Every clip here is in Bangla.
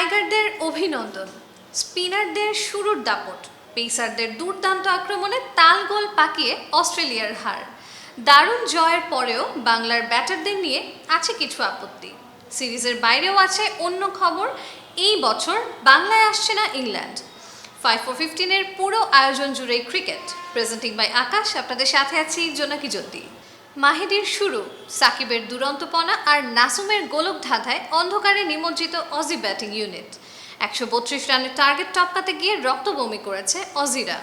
টাইগারদের অভিনন্দন, স্পিনারদের শুরুর দাপট, পেসারদের দুর্দান্ত আক্রমণে তালগোল পাকিয়ে অস্ট্রেলিয়ার হার। দারুণ জয়ের পরেও বাংলার ব্যাটারদের নিয়ে আছে কিছু আপত্তি। সিরিজের বাইরেও আছে অন্য খবর। এই বছর বাংলায় আসছে না ইংল্যান্ড। 5 for 15-এর পুরো আয়োজন জুড়েই ক্রিকেট। প্রেজেন্টিং বাই আকাশ, আপনাদের সাথে আছি জোনাকি জ্যোতি। মাহিদির শুরু, সাকিবের দুরন্তপনা আর নাসুমের গোলক ধাঁধায় অন্ধকারে নিমজ্জিত অজি ব্যাটিং ইউনিট। 132 রানের টার্গেট টপকাতে গিয়ে রক্তবমি করেছে অজিরা।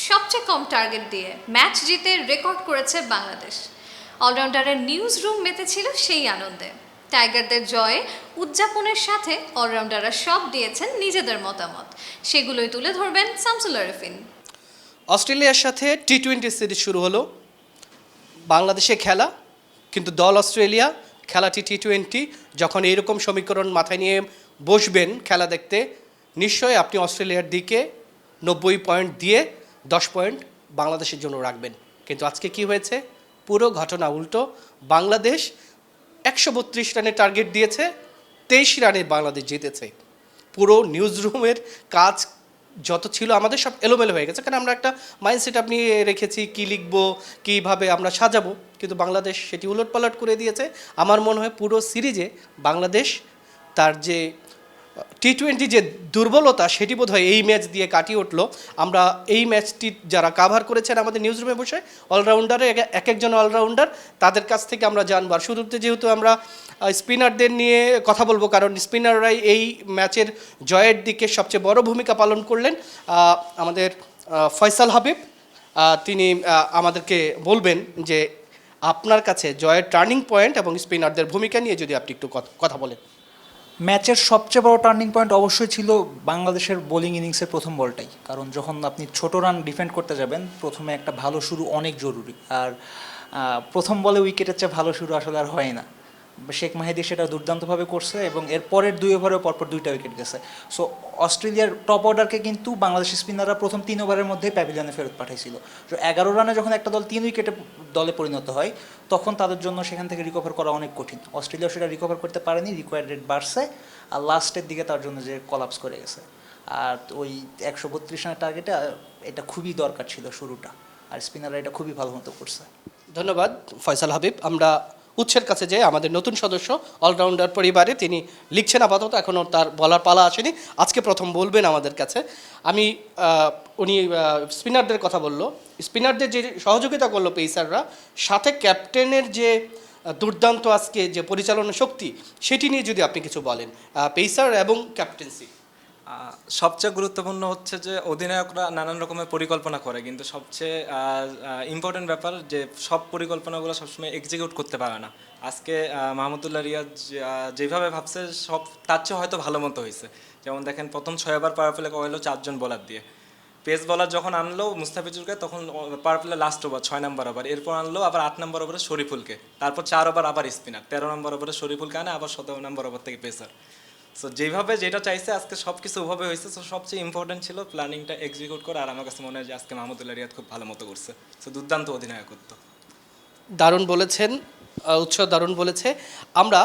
সবচেয়ে কম টার্গেট দিয়ে ম্যাচ জিতে রেকর্ড করেছে বাংলাদেশ। অলরাউন্ডারের নিউজ রুম মেতেছিল সেই আনন্দে। টাইগারদের জয়ে উদযাপনের সাথে অলরাউন্ডাররা সব দিয়েছেন নিজেদের মতামত। সেগুলোই তুলে ধরবেন শামসুল আরেফিন। অস্ট্রেলিয়ার সাথে টি-20 সিরিজ শুরু হলো। বাংলাদেশে খেলা, কিন্তু দল অস্ট্রেলিয়া, খেলাটি টি-20। যখন এইরকম সমীকরণ মাথায় নিয়ে বসবেন খেলা দেখতে, নিশ্চয়ই আপনি অস্ট্রেলিয়ার দিকে 90 পয়েন্ট দিয়ে 10 পয়েন্ট বাংলাদেশের জন্য রাখবেন। কিন্তু আজকে কি হয়েছে? পুরো ঘটনা উল্টো। বাংলাদেশ 132 রানের টার্গেট দিয়েছে, 23 রানে বাংলাদেশ জিতেছে। পুরো নিউজ রুমের কাজ যত ছিল আমাদের সব এলোমেলো হয়ে গেছে, কারণ আমরা একটা মাইন্ডসেট আপনি রেখেছি কী লিখবো, কীভাবে আমরা সাজাবো, কিন্তু বাংলাদেশ সেটি উলটপালট করে দিয়েছে। আমার মনে হয় পুরো সিরিজে বাংলাদেশ তার যে টি-20 যে দুর্বলতা, সেটি বোধ হয় এই ম্যাচ দিয়ে কাটিয়ে উঠলো। আমরা এই ম্যাচটি যারা কাভার করেছেন আমাদের নিউজ রুমে বসে, অলরাউন্ডারে এক একজন অলরাউন্ডার, তাদের কাছ থেকে আমরা জানবো। আর শুরুতে যেহেতু আমরা স্পিনারদের নিয়ে কথা বলবো, কারণ স্পিনাররাই এই ম্যাচের জয়ের দিকে সবচেয়ে বড় ভূমিকা পালন করলেন। আমাদের ফয়সাল হাবিব, তিনি আমাদেরকে বলবেন যে আপনার কাছে জয়ের টার্নিং পয়েন্ট এবং স্পিনারদের ভূমিকা নিয়ে যদি আপনি একটু কথা বলেন। ম্যাচের সবচেয়ে বড় টার্নিং পয়েন্ট অবশ্যই ছিল বাংলাদেশের বোলিং ইনিংসের প্রথম বলটাই। কারণ যখন আপনি ছোট রান ডিফেন্ড করতে যাবেন, প্রথমে একটা ভালো শুরু অনেক জরুরি। আর প্রথম বলে উইকেটের চেয়ে ভালো শুরু আসলে আর হয় না। শেখ মাহিদি সেটা দুর্দান্তভাবে করছে এবং এর পরের 2 ওভারেও পরপর 2টা উইকেট গেছে। সো অস্ট্রেলিয়ার টপ অর্ডারকে কিন্তু বাংলাদেশি স্পিনাররা প্রথম 3 ওভারের মধ্যেই প্যাভিলিয়নে ফেরত পাঠাইছিল। তো 11 রানে যখন একটা দল 3 উইকেটে দলে পরিণত হয়, তখন তাদের জন্য সেখান থেকে রিকভার করা অনেক কঠিন। অস্ট্রেলিয়া সেটা রিকভার করতে পারেনি, রিকোয়ার্ড রেট বাড়ছে, আর লাস্টের দিকে তার জন্য যে কলাপস করে গেছে। আর ওই 132 রানের টার্গেটে এটা খুবই দরকার ছিল শুরুটা, আর স্পিনাররা এটা খুবই ভালো মতো করছে। ধন্যবাদ ফয়সাল হাবিব। আমরা উৎসের কাছে যে আমাদের নতুন সদস্য অলরাউন্ডার পরিবারে, তিনি লিখছেন আপাতত, এখনও তার বলার পালা আসেনি, আজকে প্রথম বলবেন আমাদের কাছে। উনি স্পিনারদের কথা বললো, স্পিনারদের যে সহযোগিতা করলো পেসাররা, সাথে ক্যাপ্টেনের যে দুর্দান্ত আজকে যে পরিচালনা শক্তি, সেটি নিয়ে যদি আপনি কিছু বলেন, পেসার এবং ক্যাপ্টেন্সি। সবচেয়ে গুরুত্বপূর্ণ হচ্ছে যে অধিনায়করা নানান রকমের পরিকল্পনা করে, কিন্তু সবচেয়ে ইম্পর্টেন্ট ব্যাপার যে সব পরিকল্পনাগুলো সবসময় এক্সিকিউট করতে পারে না। আজকে মাহমুদুল্লাহ রিয়াদ যেভাবে ভাবছে সব তার চেয়ে হয়তো ভালো মতো হয়েছে। যেমন দেখেন, প্রথম 6 ওভার পাওয়ার প্লে হলো 4 জন বোলার দিয়ে। পেস বলার যখন আনলো মুস্তাফিজুরকে, তখন পাওয়ার প্লে লাস্ট ওভার 6 নম্বর ওভার, এরপর আনলো আবার 8 নম্বর ওভারে শরীফুলকে, তারপর 4 ওভার আবার স্পিনার, 13 নম্বর ওভারে শরীফুলকে আনে, আবার 17 নম্বর ওভার থেকে পেসার। সো যেভাবে যেটা চাইছে আজকে সব কিছু ওভাবে হয়েছে। সো সবচেয়ে ইম্পর্টেন্ট ছিল প্ল্যানিংটা এক্সিকিউট করা, আর আমার কাছে মনে হয় যে আজকে মাহমুদুল্লাহ রিয়াদ খুব ভালো মতো করছে। সো দুর্দান্ত অধিনায়কত্ব। দারুণ বলেছেন উৎস, দারুণ বলেছে। আমরা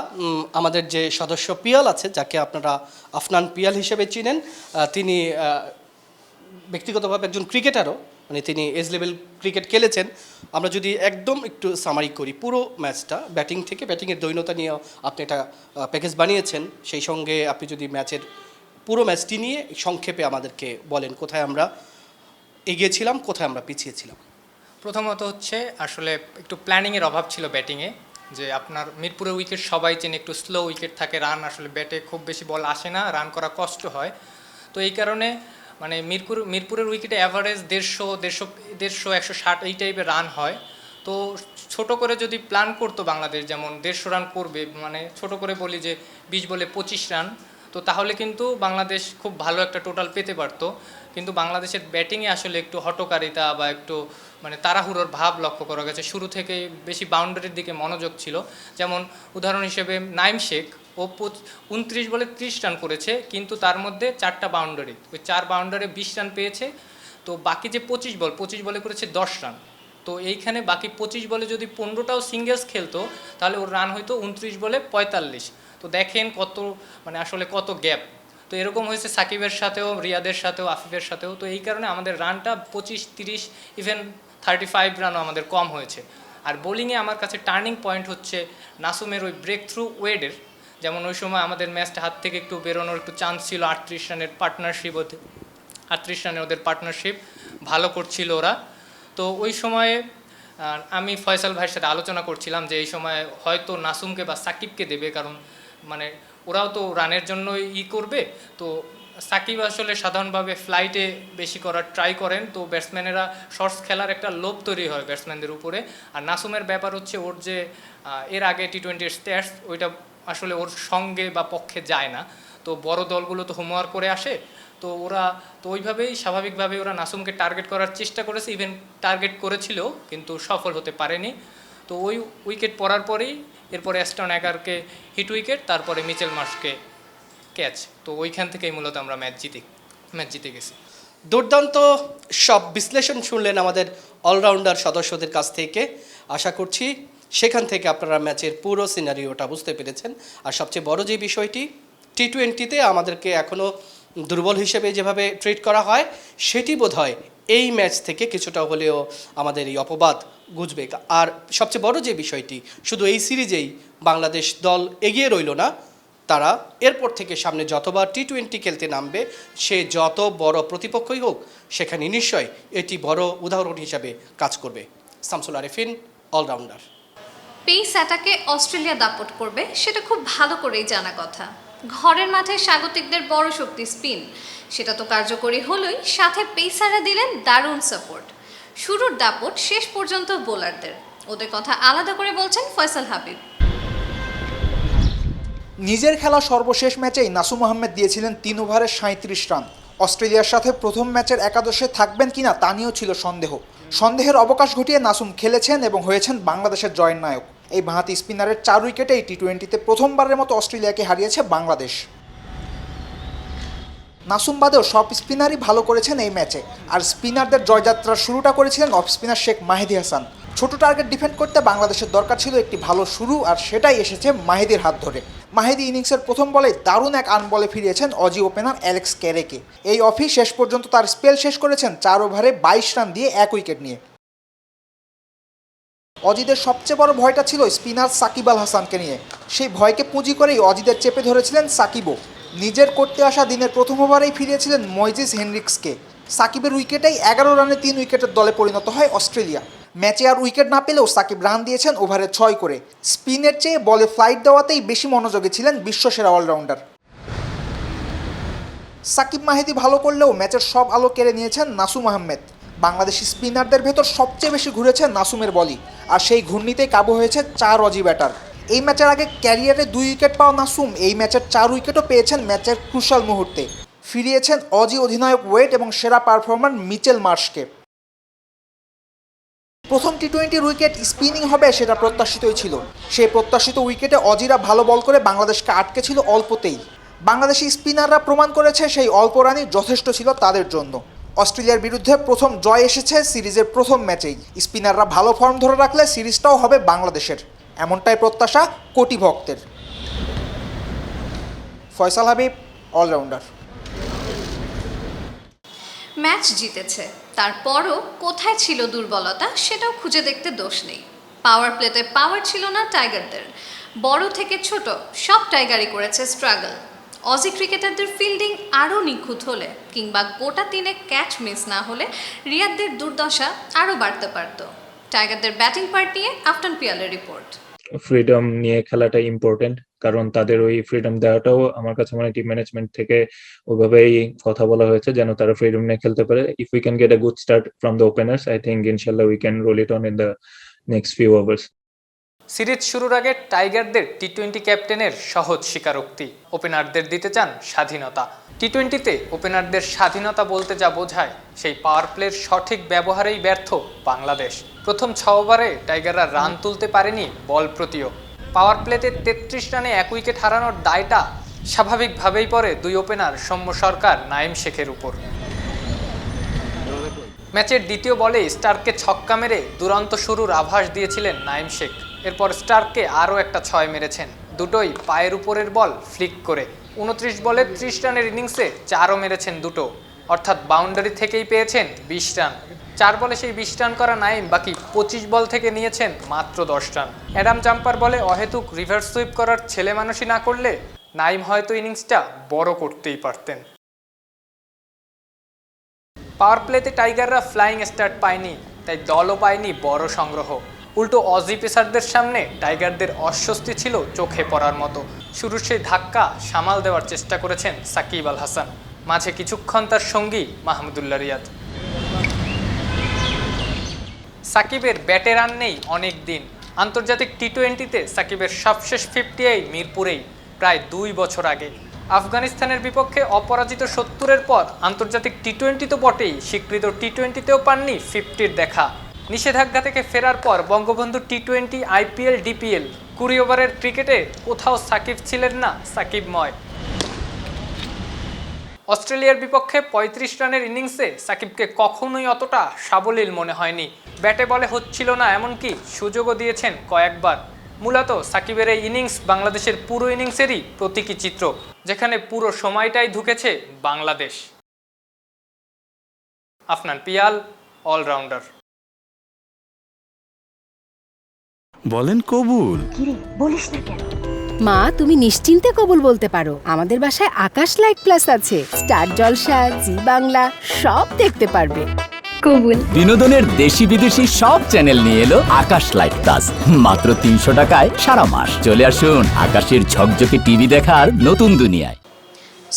আমাদের যে সদস্য পিয়াল আছে, যাকে আপনারা আফনান পিয়াল হিসেবে চিনেন, তিনি ব্যক্তিগতভাবে একজন ক্রিকেটারও, মানে তিনি এজ লেভেল ক্রিকেট খেলেছেন। আমরা যদি একদম একটু সামারি করি পুরো ম্যাচটা, ব্যাটিং থেকে, ব্যাটিংয়ের দৈন্যতা নিয়েও আপনি একটা প্যাকেজ বানিয়েছেন। সেই সঙ্গে আপনি যদি ম্যাচের পুরো ম্যাচটি নিয়ে সংক্ষেপে আমাদেরকে বলেন, কোথায় আমরা এগিয়েছিলাম, কোথায় আমরা পিছিয়েছিলাম। প্রথমত হচ্ছে আসলে একটু প্ল্যানিংয়ের অভাব ছিল ব্যাটিংয়ে। যে আপনার মিরপুরের উইকেট সবাই চেনে, একটু স্লো উইকেট থাকে, রান আসলে ব্যাটে খুব বেশি বল আসে না, রান করা কষ্ট হয়। তো এই কারণে মানে মিরপুরের উইকেটে অ্যাভারেজ 150, 160 এই টাইপের রান হয়। তো ছোট করে যদি প্ল্যান করতো বাংলাদেশ, যেমন 150 রান করবে, মানে ছোট করে বলি যে 20 বলে 25 রান, তো তাহলে কিন্তু বাংলাদেশ খুব ভালো একটা টোটাল পেতে পারতো। কিন্তু বাংলাদেশের ব্যাটিংয়ে আসলে একটু হটকারিতা বা একটু মানে তাড়াহুড়োর ভাব লক্ষ্য করা গেছে। শুরু থেকেই বেশি বাউন্ডারির দিকে মনোযোগ ছিল। যেমন উদাহরণ হিসেবে নাইম শেখ, ও 29 বলে 30 রান করেছে, কিন্তু তার মধ্যে 4টা বাউন্ডারি, ওই 4 বাউন্ডারি 20 রান পেয়েছে। তো বাকি যে 25 বলে করেছে 10 রান। তো এইখানে বাকি 25 বলে যদি 15টাও সিঙ্গেলস খেলতো, তাহলে ওর রান হয়তো 29 বলে 45। তো দেখেন কত মানে আসলে কত গ্যাপ। তো তো এরকম হয়েছে সাকিবের সাথেও, রিয়াদের সাথেও, আফিফের সাথেও। তো এই কারণে আমাদের রানটা 25-30 ইভেন 35 রানও আমাদের কম হয়েছে। আর বোলিংয়ে আমার কাছে টার্নিং পয়েন্ট হচ্ছে নাসুমের ওই ব্রেক থ্রু ওয়েডের, যেমন ওই সময় আমাদের ম্যাচটা হাত থেকে একটু বেরোনোর একটু চান্স ছিল, 38 রানের পার্টনারশিপ, 38 রানে ওদের পার্টনারশিপ ভালো করছিল ওরা। তো ওই সময়ে আমি ফয়সাল ভাইয়ের সাথে আলোচনা করছিলাম যে এই সময় হয়তো নাসুমকে বা সাকিবকে দেবে, কারণ মানে ওরাও তো রানের জন্য করবে। তো সাকিব আসলে সাধারণভাবে ফ্লাইটে বেশি করার ট্রাই করেন, তো ব্যাটসম্যানেরা শর্টস খেলার একটা লোভ তৈরি হয় ব্যাটসম্যানদের উপরে। আর নাসুমের ব্যাপার হচ্ছে ওর যে এর আগে টি-20 স্ট্যাটস, ওইটা আসলে ওর সঙ্গে বা পক্ষে যায় না। তো বড় দলগুলো তো হোমওয়ার্ক করে আসে, তো ওরা তো ওইভাবেই স্বাভাবিকভাবে ওরা নাসুমকে টার্গেট করার চেষ্টা করেছে, ইভেন টার্গেট করেছিল কিন্তু সফল হতে পারেনি। তো ওই উইকেট পড়ার পরেই এরপরে অ্যাস্টন এগারকে হিট উইকেট, তারপরে মিচেল মার্শকে ক্যাচ। তো ওইখান থেকেই মূলত আমরা ম্যাচ জিতে গেছি। দুর্দান্ত সব বিশ্লেষণ শুনলেন আমাদের অলরাউন্ডার সদস্যদের কাছ থেকে। আশা করছি সেখান থেকে আপনারা ম্যাচের পুরো সিনারিওটা বুঝতে পেরেছেন। আর সবচেয়ে বড় যে বিষয়টি, টি-20তে আমাদেরকে এখনও দুর্বল হিসেবে যেভাবে ট্রিট করা হয়, সেটি বোধহয় এই ম্যাচ থেকে কিছুটা হলেও আমাদের এই অপবাদ গুজবে। আর সবচেয়ে বড় যে বিষয়টি, শুধু এই সিরিজেই বাংলাদেশ দল এগিয়ে রইল না, তারা এরপর থেকে সামনে যতবার টি-20 খেলতে নামবে, সে যত বড় প্রতিপক্ষই হোক, সেখানে নিশ্চয় এটি বড় উদাহরণ হিসাবে কাজ করবে। শামসুল আরেফিন, অলরাউন্ডার। পেস অ্যাটাকে অস্ট্রেলিয়া দাপট করবে সেটা খুব ভালো করেই জানা কথা। ঘরের মাঠে স্বাগতিকদের বড় শক্তি স্পিন, সেটা তো কার্যকরী হলোই, সাথে পেসাররা দিলেন দারুণ সাপোর্ট। শুরুর দাপট শেষ পর্যন্ত বোলারদের, ওদের কথা আলাদা করে বলছেন ফয়সাল হাবিব। নিজের খেলা সর্বশেষ ম্যাচেই নাসুম আহমেদ দিয়েছিলেন 3 ওভারে 37 রান। অস্ট্রেলিয়ার সাথে প্রথম ম্যাচের একাদশে থাকবেন কিনা তা নিয়েও ছিল সন্দেহের অবকাশ ঘটিয়ে নাসুম খেলেছেন এবং হয়েছেন বাংলাদেশের জয়ের নায়ক। এই বাঁহাতি স্পিনারের 4 উইকেটেই টি-20তে প্রথমবারের মতো অস্ট্রেলিয়াকে হারিয়েছে বাংলাদেশ। নাসুম বাদেও সব স্পিনারই ভালো করেছেন এই ম্যাচে। আর স্পিনারদের জয়যাত্রার শুরুটা করেছিলেন অফ স্পিনার শেখ মাহেদী হাসান। ছোট টার্গেট ডিফেন্ড করতে বাংলাদেশের দরকার ছিল একটি ভালো শুরু, আর সেটাই এসেছে মাহেদীর হাত ধরে। মাহেদী ইনিংসের প্রথম বলে দারুণ এক আনবলে ফিরিয়েছেন অজি ওপেনার অ্যালেক্স ক্যারেকে। এই অফই শেষ পর্যন্ত তার স্পেল শেষ করেছেন 4 ওভারে 22 রান দিয়ে 1 উইকেট নিয়ে। অজিদের সবচেয়ে বড় ভয়টা ছিল স্পিনার সাকিব আল হাসানকে নিয়ে। সেই ভয়কে পুঁজি করেই অজিদের চেপে ধরেছিলেন সাকিবও। নিজের করতে আসা দিনের প্রথম ওভারেই ফিরিয়েছিলেন ময়জিস হেনরিক্সকে। সাকিবের উইকেটেই 11 রানে 3 উইকেটের দলে পরিণত হয় অস্ট্রেলিয়া। ম্যাচে আর উইকেট না পেলেও সাকিব রান দিয়েছেন ওভারে 6 করে। স্পিনের চেয়ে বলে ফ্লাইট দেওয়াতেই বেশি মনোযোগী ছিলেন বিশ্বসেরা অলরাউন্ডার। সাকিব মাহেদী ভালো করলেও ম্যাচের সব আলো কেড়ে নিয়েছেন নাসুম আহমেদ। বাংলাদেশি স্পিনারদের ভেতর সবচেয়ে বেশি ঘুরেছে নাসুমের বলই, আর সেই ঘূর্ণিতেই কাবু হয়েছে 4 অজি ব্যাটার। এই ম্যাচের আগে ক্যারিয়ারে 2 উইকেট পাওয়া নাসুম এই ম্যাচের 4 উইকেটও পেয়েছেন ম্যাচের ক্রুশাল মুহূর্তে। ফিরিয়েছেন অজি অধিনায়ক ওয়েড এবং সেরা পারফর্মার মিচেল মার্শকে। প্রথম টি-20 উইকেট স্পিনিং হবে সেটা প্রত্যাশিতই ছিল। সেই প্রত্যাশিত উইকেটে অজিরা ভালো বল করে বাংলাদেশকে আটকে ছিল অল্পতেই। বাংলাদেশি স্পিনাররা প্রমাণ করেছে সেই অল্প রানই যথেষ্ট ছিল তাদের জন্য। অস্ট্রেলিয়ার বিরুদ্ধে প্রথম জয় এসেছে সিরিজের প্রথম ম্যাচেই। স্পিনাররা ভালো ফর্ম ধরে রাখলে সিরিজটাও হবে বাংলাদেশের, এমনটাই প্রত্যাশা কোটি ভক্তের। ফয়সাল হাবিব, অলরাউন্ডার। ম্যাচ জিতেছে, তারপরও কোথায় ছিল দুর্বলতা সেটাও খুঁজে দেখতে দোষ নেই। পাওয়ার প্লেতে পাওয়ার ছিল না টাইগারদের। বড় থেকে ছোট সব টাইগারই করেছে স্ট্রাগল। অজি ক্রিকেটারদের ফিল্ডিং আরও নিখুঁত হলে কিংবা গোটা 3 ক্যাচ মিস না হলে রিয়াদদের দুর্দশা আরও বাড়তে পারত। টাইগারদের ব্যাটিং পার্ট নিয়ে আফটান পিয়ালের রিপোর্ট। ফ্রিডম নিয়ে খেলাটা ইম্পর্টেন্ট, কারণ তাদের ওই ফ্রিডম দেওয়াটাও আমার কাছে মনে হয় টিম ম্যানেজমেন্ট থেকে ওইভাবেই কথা বলা হয়েছে যেন তারা ফ্রিডম নিয়ে খেলতে পারে। If we can get a good start from the openers, I think ইনশাল্লাহ we can roll it on in the next few hours. Series শুরুর আগে টাইগারদের টি-20 ক্যাপ্টেনের সহজ স্বীকারোক্তি, ওপেনারদের দিতে চান স্বাধীনতা। টি-20তে ওপেনারদের স্বাধীনতা বলতে যা বোঝায়, সেই পাওয়ার প্লের সঠিক ব্যবহারেই ব্যর্থ বাংলাদেশ। প্রথম 6 ওভারে টাইগাররা রান তুলতে পারেনি বল প্রতিও। পাওয়ার প্লেতে 33 রানে 1 উইকেট হারানোর দায়টা স্বাভাবিকভাবেই পড়ে 2 ওপেনার সৌম্য সরকার, নাঈম শেখের উপর। ম্যাচের দ্বিতীয় বলে স্টার্ককে ছক্কা মেরে দুরন্ত শুরুর আভাস দিয়েছিলেন নাঈম শেখ। এরপর স্টার্ককে আরও একটা 6 মেরেছেন দুটোই পায়ের উপরের বল ফ্লিক করে। 29 বলে 30 রানের ইনিংসে 4ও মেরেছেন দুটো, অর্থাৎ বাউন্ডারি থেকেই পেয়েছেন 20 রান। 4 বলে সেই 20 রান করা নাইম বাকি 25 বল থেকে নিয়েছেন মাত্র 10 রান। অ্যাডাম জাম্পার বলে অহেতুক রিভার্স সুইপ করার ছেলে মানুষই না করলে নাইম হয়তো ইনিংসটা বড় করতেই পারতেন। পাওয়ার প্লেতে টাইগাররা ফ্লাইং স্টার্ট পায়নি, তাই দলও পায়নি বড় সংগ্রহ। উল্টো অজি পেসারদের সামনে টাইগারদের অস্বস্তি ছিল চোখে পড়ার মতো। শুরুর সেই ধাক্কা সামাল দেওয়ার চেষ্টা করেছেন সাকিব আল হাসান, মাঝে কিছুক্ষণ তার সঙ্গী মাহমুদুল্লাহ রিয়াদ। সাকিবের ব্যাটে রান নেই অনেক দিন। আন্তর্জাতিক টি-20তে সাকিবের সবশেষ 58 মিরপুরেই, প্রায় 2 বছর আগে। আফগানিস্তানের বিপক্ষে অপরাজিত 70-এর পর আন্তর্জাতিক টি-20 তো বটেই, স্বীকৃত টি-20তেও পাননি 50-র দেখা। নিষেধাজ্ঞা থেকে ফেরার পর বঙ্গবন্ধু টি-20, IPL, DPL 20 ওভারের ক্রিকেটে কোথাও সাকিব ছিলেন না সাকিবময়। অস্ট্রেলিয়ার বিপক্ষে 35 রানের ইনিংসে সাকিবকে কখনোই অতটা সাবলীল মনে হয়নি। ব্যাটে বলে হচ্ছিল না, এমনকি সুযোগও দিয়েছেন কয়েকবার। মূলত সাকিবের এই ইনিংস বাংলাদেশের পুরো ইনিংসেরই প্রতীকী চিত্র, যেখানে পুরো সময়টাই ঢুকেছে বাংলাদেশ। আফনান পিয়াল, অলরাউন্ডার। বলেন কবুল। কিরে বলিস না কেন? মা, তুমি নিশ্চিন্তে কবুল বলতে পারো। আমাদের বাসায় আকাশ লাইট প্লাস আছে। স্টার জলসা, জি বাংলা সব দেখতে পারবে। কবুল। বিনোদনের দেশি বিদেশি সব চ্যানেল নিয়ে এলো আকাশ লাইট প্লাস, মাত্র 300 টাকায় সারা মাস। চলে আসুন আকাশের ঝকঝকে টিভি দেখার নতুন দুনিয়ায়।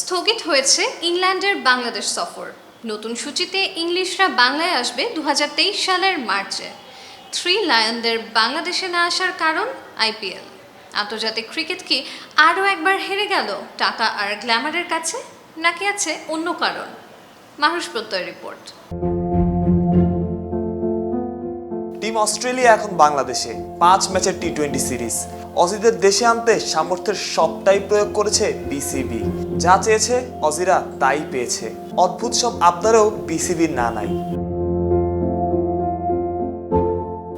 স্থগিত হয়েছে ইংল্যান্ডের বাংলাদেশ সফর। নতুন সূচিতে ইংলিশরা বাংলায় আসবে 2023 সালের মার্চে। 3 লায়নদের বাংলাদেশে না আসার কারণ IPL। আন্তর্জাতিক ক্রিকেট কি আরও একবার হেরে গেল টাকা আর গ্ল্যামারের কাছে, নাকি আছে অন্য কারণ? মাহুষ প্রত্যয় রিপোর্ট। টিম অস্ট্রেলিয়া এখন বাংলাদেশে 5 ম্যাচের টি-20 সিরিজ। অজিদের দেশে আনতে সামর্থ্যের সবটাই প্রয়োগ করেছে BCB। যা চেয়েছে অজিরা তাই পেয়েছে। অদ্ভুত সব আবদারেও BCBর না নাই।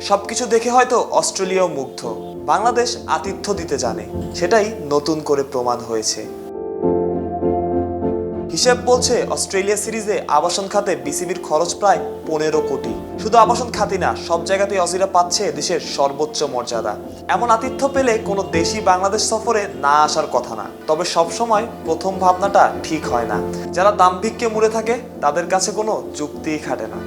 সবকিছু দেখে হয়তো অস্ট্রেলিয়াও মুগ্ধ। বাংলাদেশ আতিথ্য দিতে জানে, সেটাই নতুন করে প্রমাণ হয়েছে। হিসেব বলছে অস্ট্রেলিয়া সিরিজে আবাসন খাতে BCBর খরচ প্রায় 15 কোটি। শুধু আবাসন খাতি না, সব জায়গাতেই অজিরা পাচ্ছে দেশের সর্বোচ্চ মর্যাদা। এমন আতিথ্য পেলে কোনো দেশই বাংলাদেশ সফরে না আসার কথা না। তবে সবসময় প্রথম ভাবনাটা ঠিক হয় না। যারা দাম্ভিককে মুড়ে থাকে তাদের কাছে কোনো যুক্তিই খাটে না।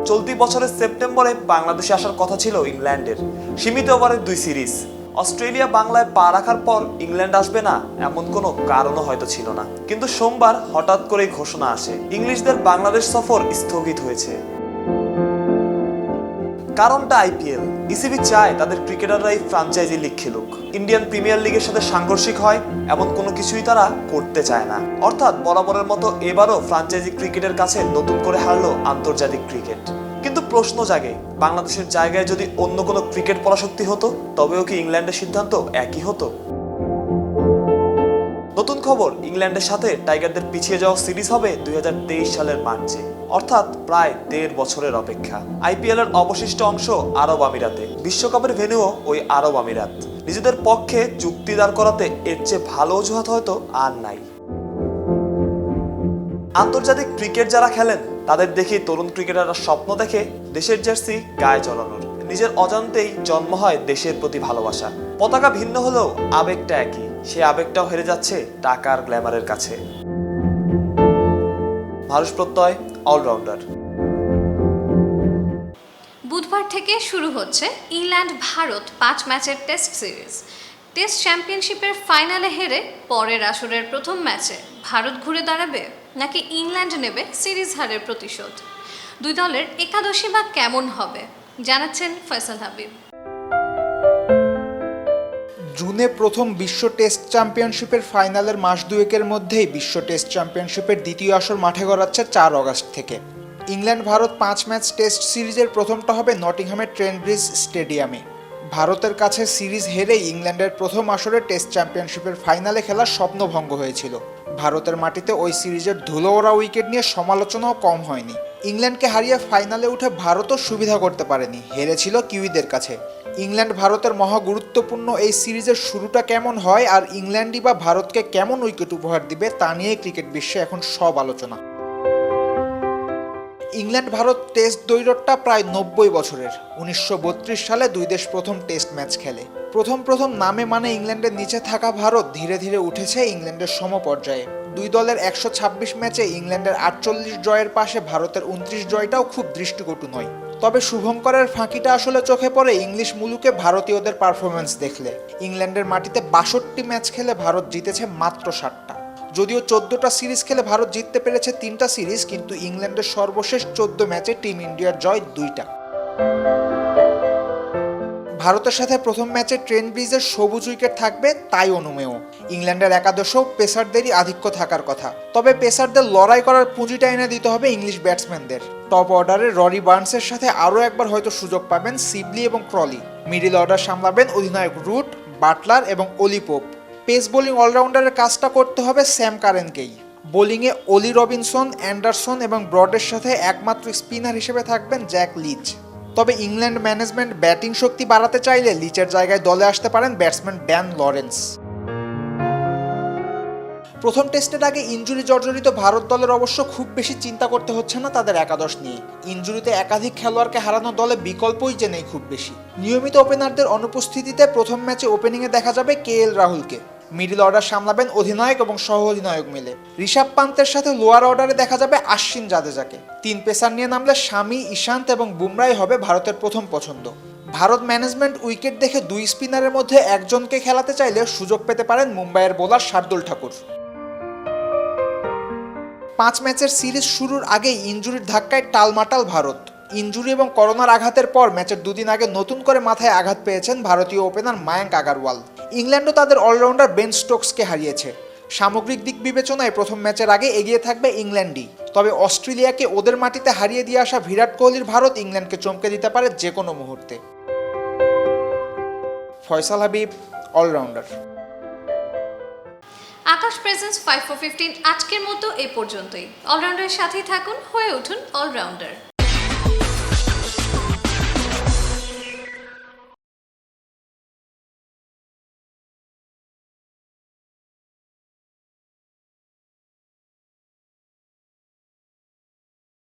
চলতি বছরের সেপ্টেম্বরে বাংলাদেশে আসার কথা ছিল ইংল্যান্ডের। সীমিত ওভারের 2 সিরিজ। অস্ট্রেলিয়া বাংলায় পা রাখার পর ইংল্যান্ড আসবে না এমন কোনো কারণও হয়তো ছিল না। কিন্তু সোমবার হঠাৎ করেই ঘোষণা আসে, ইংলিশদের বাংলাদেশ সফর স্থগিত হয়েছে। কারণটা IPL। ECB চায় তাদের ক্রিকেটাররাই ফ্র্যাঞ্চাইজি লিগ খেলুক। ইন্ডিয়ান প্রিমিয়ার লিগের সাথে সাংঘর্ষিক হয় এমন কোনো কিছুই তারা করতে চায় না। অর্থাৎ বরাবরের মতো এবারও ফ্র্যাঞ্চাইজি ক্রিকেটের কাছে নতুন করে হারলো আন্তর্জাতিক ক্রিকেট। কিন্তু প্রশ্ন জাগে, বাংলাদেশের জায়গায় যদি অন্য কোনো ক্রিকেট পরাশক্তি হতো, তবেও কি ইংল্যান্ডের সিদ্ধান্ত একই হতো? নতুন খবর, ইংল্যান্ডের সাথে টাইগারদের পিছিয়ে যাওয়া সিরিজ হবে 2023 সালের মার্চে, অর্থাৎ প্রায় 1.5 বছরের অপেক্ষা। IPL এর অবশিষ্ট অংশ আরব আমিরাতে। বিশ্বকাপের ভেন্যুও ওই আরব আমিরাত। নিজেদের পক্ষে চুক্তি দাঁড় করাতে এর চেয়ে ভালো অজুহাত হয়তো আর নাই। আন্তর্জাতিক ক্রিকেট যারা খেলেন তাদের দেখে তরুণ ক্রিকেটাররা স্বপ্ন দেখে দেশের জার্সি গায়ে জড়ানোর। নিজের অজান্তেই জন্ম হয় দেশের প্রতি ভালোবাসা। পতাকা ভিন্ন হলেও আবেগটা একই। সে আবেগটাও হেরে যাচ্ছে টাকার গ্ল্যামারের কাছে। মারুষ প্রত্যয়, অলরাউন্ডার। বুধবার থেকে শুরু হচ্ছে ইংল্যান্ড ভারত 5 ম্যাচের টেস্ট সিরিজ। টেস্ট চ্যাম্পিয়নশিপের ফাইনালে হেরে পরের আসরের প্রথম ম্যাচে ভারত ঘুরে দাঁড়াবে, নাকি ইংল্যান্ড নেবে সিরিজ হারের প্রতিশোধ? 2 দলের একাদশী বা কেমন হবে, জানাচ্ছেন ফয়সাল হাবিব। জুনে প্রথম বিশ্ব টেস্ট চ্যাম্পিয়নশিপের ফাইনালের মাস দুয়েকের মধ্যেই বিশ্ব টেস্ট চ্যাম্পিয়নশিপের দ্বিতীয় আসর মাঠে গড়াচ্ছে 4 আগস্ট থেকে। ইংল্যান্ড ভারত 5 ম্যাচ টেস্ট সিরিজের প্রথমটা হবে নটিংহামের ট্রেন্ট ব্রিজ স্টেডিয়ামে। ভারতের কাছে সিরিজ হেরেই ইংল্যান্ডের প্রথম আসরে টেস্ট চ্যাম্পিয়নশিপের ফাইনালে খেলার স্বপ্নভঙ্গ হয়েছিল। ভারতের মাটিতে ওই সিরিজের ধুলো ওড়া উইকেট নিয়ে সমালোচনাও কম হয়নি। ইংল্যান্ডকে হারিয়ে ফাইনালে উঠে ভারতও সুবিধা করতে পারেনি, হেরেছিল কিউইদের কাছে। ইংল্যান্ড ভারতের মহা গুরুত্বপূর্ণ এই সিরিজের শুরুটা কেমন হয় আর ইংল্যান্ডই বা ভারতকে কেমন উইকেট উপহার দিবে তা নিয়ে ক্রিকেট বিশ্বে এখন সব আলোচনা। ইংল্যান্ড ভারত টেস্ট দৈরথটা প্রায় 90 বছরের। 1932 সালে দুই দেশ প্রথম টেস্ট ম্যাচ খেলে। প্রথম নামে মানে ইংল্যান্ডের নিচে থাকা ভারত ধীরে ধীরে উঠেছে ইংল্যান্ডের সমপর্যায়ে। দুই দলের 126 ম্যাচে ইংল্যান্ডের 48 জয়ের পাশে ভারতের 29 জয়টাও খুব দৃষ্টিকটু নয়। তবে শুভঙ্করের ফাঁকিটা আসলে চোখে পড়ে ইংলিশ মুলুকে ভারতীয়দের পারফরমেন্স দেখলে। ইংল্যান্ডের মাটিতে 62 ম্যাচ খেলে ভারত জিতেছে মাত্র 7টা। যদিও 14টা সিরিজ খেলে ভারত জিততে পেরেছে 3টা সিরিজ, কিন্তু ইংল্যান্ডের সর্বশেষ 14 ম্যাচে টিম ইন্ডিয়ার জয় 2টা। ভারতের সাথে প্রথম ম্যাচে ট্রেন্ট ব্রিজের সবুজ উইকেট থাকবে তাই অনুমেয়। ইংল্যান্ডের একাদশেও পেসারদেরই আধিক্য থাকার কথা। তবে পেসারদের লড়াই করার পুঁজিটা এনে দিতে হবে ইংলিশ ব্যাটসম্যানদের। টপ অর্ডারে ররি বার্নসের সাথে আরও একবার হয়তো সুযোগ পাবেন সিবলি এবং ক্রলি। মিডল অর্ডার সামলাবেন অধিনায়ক রুট, বাটলার এবং অলি পোপ। পেস বোলিং অলরাউন্ডারের কাজটা করতে হবে স্যাম কারেনকেই। বোলিংয়ে অলি রবিনসন, অ্যান্ডারসন এবং ব্রডের সাথে একমাত্র স্পিনার হিসেবে থাকবেন জ্যাক লিচ। তবে ইংল্যান্ড ম্যানেজমেন্ট ব্যাটিং শক্তি বাড়াতে চাইলে লিচের জায়গায় দলে আসতে পারেন ব্যাটসম্যান ড্যান লরেন্স। প্রথম টেস্টের আগে ইনজুরি জর্জরিত ভারত দলের অবশ্য খুব বেশি চিন্তা করতে হচ্ছে না তাদের একাদশ নিয়ে। ইনজুরিতে একাধিক খেলোয়াড়কে হারানো দলে বিকল্পই যে নেই খুব বেশি। নিয়মিত ওপেনারদের অনুপস্থিতিতে প্রথম ম্যাচে ওপেনিংয়ে দেখা যাবে KL রাহুলকে। মিডল অর্ডার সামলাবেন অধিনায়ক এবং সহ অধিনায়ক মিলে। ঋষভ পান্তের সাথে লোয়ার অর্ডারে দেখা যাবে আশ্বিন জাদেজাকে। 3 পেসার নিয়ে নামলে শামি, ঈশান্ত এবং বুমরাই হবে ভারতের প্রথম পছন্দ। ভারত ম্যানেজমেন্ট উইকেট দেখে 2 স্পিনারের মধ্যে একজনকে খেলাতে চাইলে সুযোগ পেতে পারেন মুম্বাইয়ের বোলার শার্দুল ঠাকুর। 5 ম্যাচের সিরিজ শুরুর আগেই ইনজুরির ধাক্কায় টালমাটাল ভারত। ইনজুরি এবং করোনার আঘাতের পর ম্যাচের 2 দিন আগে নতুন করে মাথায় আঘাত পেয়েছেন ভারতীয় ওপেনার মায়াঙ্ক আগারওয়াল। ইংল্যান্ডও তাদের অলরাউন্ডার বেন স্টোকসকে হারিয়েছে। সামগ্রিক দিক বিবেচনায় প্রথম ম্যাচের আগে এগিয়ে থাকবে ইংল্যান্ডই। তবে অস্ট্রেলিয়াকে ওদের মাটিতে হারিয়ে দিয়ে আসা বিরাট কোহলির ভারত ইংল্যান্ডকে চমকে দিতে পারে যে কোনো মুহূর্তে। Faisal Habib, allrounder. Akash presence 5 for 15 আজকের মতো এ পর্যন্তই। অলরাউন্ডারের সাথেই থাকুন, হয়ে উঠুন অলরাউন্ডার।